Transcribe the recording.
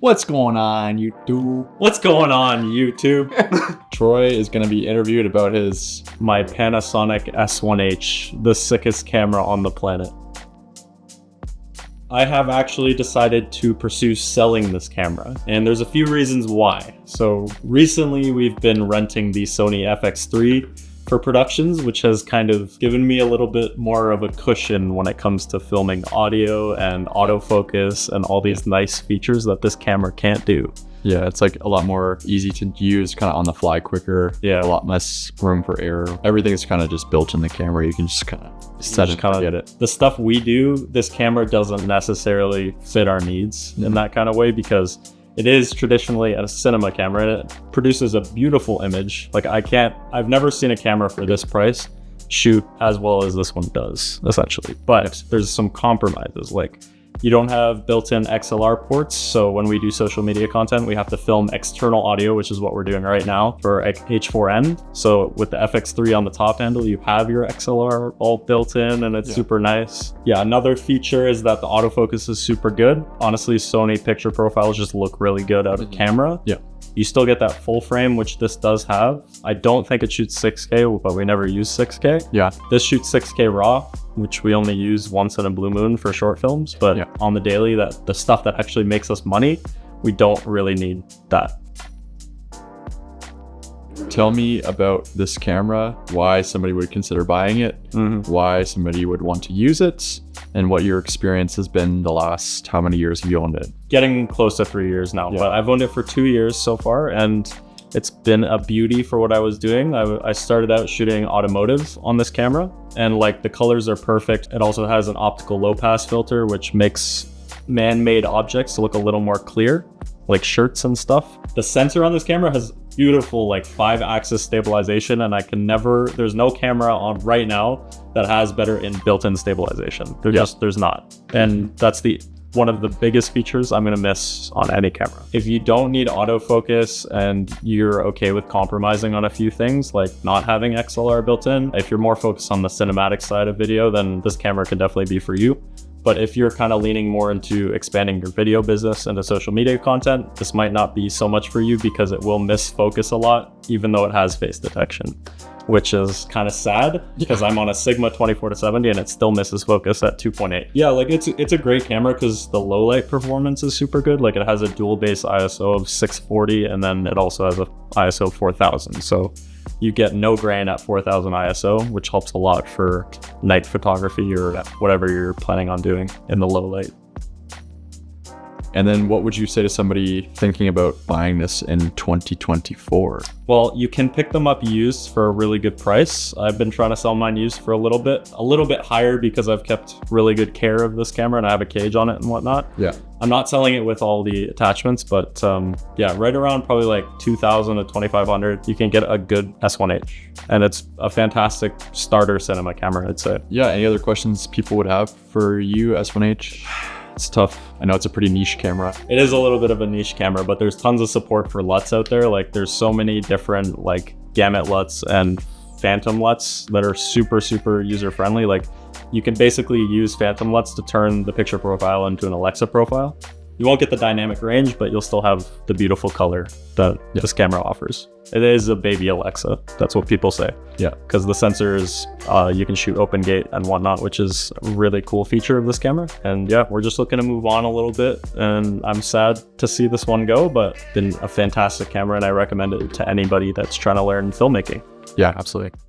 What's going on, YouTube? What's going on, YouTube? Troy is going to be interviewed about My Panasonic S1H, the sickest camera on the planet. I have actually decided to pursue selling this camera, and there's a few reasons why. So recently we've been renting the Sony FX3 for productions, which has kind of given me a little bit more of a cushion when it comes to filming audio and autofocus and all these nice features that this camera can't do. Yeah, it's like a lot more easy to use, kind of on the fly quicker. Yeah. A lot less room for error. Everything's kind of just built in the camera. You can just kind of set it and forget it. The stuff we do, this camera doesn't necessarily fit our needs in that kind of way, because it is traditionally a cinema camera and it produces a beautiful image. Like I've never seen a camera for this price shoot as well as this one does, essentially. But there's some compromises, like you don't have built-in XLR ports. So when we do social media content, we have to film external audio, which is what we're doing right now for H4n. So with the FX3 on the top handle, you have your XLR all built in and it's super nice. Yeah, another feature is that the autofocus is super good. Honestly, Sony picture profiles just look really good out of camera. Yeah. You still get that full frame, which this does have. I don't think it shoots 6K, but we never use 6K. Yeah. This shoots 6K raw, which we only use once in a blue moon for short films. But on the daily, the stuff that actually makes us money, we don't really need that. Tell me about this camera, why somebody would consider buying it, why somebody would want to use it, and what your experience has been the last, how many years have you owned it? Getting close to 3 years now, but I've owned it for 2 years so far, and it's been a beauty for what I was doing. I started out shooting automotive on this camera, and like the colors are perfect. It also has an optical low pass filter, which makes man-made objects look a little more clear, like shirts and stuff. The sensor on this camera has beautiful like 5-axis stabilization, and there's no camera on right now that has better built-in stabilization. There's not. And that's one of the biggest features I'm gonna miss on any camera. If you don't need autofocus and you're okay with compromising on a few things, like not having XLR built in, if you're more focused on the cinematic side of video, then this camera can definitely be for you. But if you're kind of leaning more into expanding your video business into social media content, this might not be so much for you, because it will miss focus a lot, even though it has face detection, which is kind of sad because I'm on a Sigma 24-70 and it still misses focus at 2.8. Yeah, like it's a great camera because the low light performance is super good. Like it has a dual base ISO of 640, and then it also has a ISO 4000. So you get no grain at 4000 ISO, which helps a lot for night photography or whatever you're planning on doing in the low light. And then what would you say to somebody thinking about buying this in 2024? Well, you can pick them up used for a really good price. I've been trying to sell mine used for a little bit higher, because I've kept really good care of this camera and I have a cage on it and whatnot. Yeah. I'm not selling it with all the attachments, but yeah, right around probably like 2,000 to 2,500, you can get a good S1H. And it's a fantastic starter cinema camera, I'd say. Yeah, any other questions people would have for you, S1H? It's tough. I know it's a pretty niche camera. It is a little bit of a niche camera, but there's tons of support for LUTs out there. Like there's so many different like gamut LUTs and phantom LUTs that are super, super user-friendly. Like you can basically use phantom LUTs to turn the picture profile into an Alexa profile. You won't get the dynamic range, but you'll still have the beautiful color that this camera offers. It is a baby Alexa. That's what people say. Yeah, because the sensors, you can shoot open gate and whatnot, which is a really cool feature of this camera. And yeah, we're just looking to move on a little bit. And I'm sad to see this one go, but it's been a fantastic camera and I recommend it to anybody that's trying to learn filmmaking. Yeah, absolutely.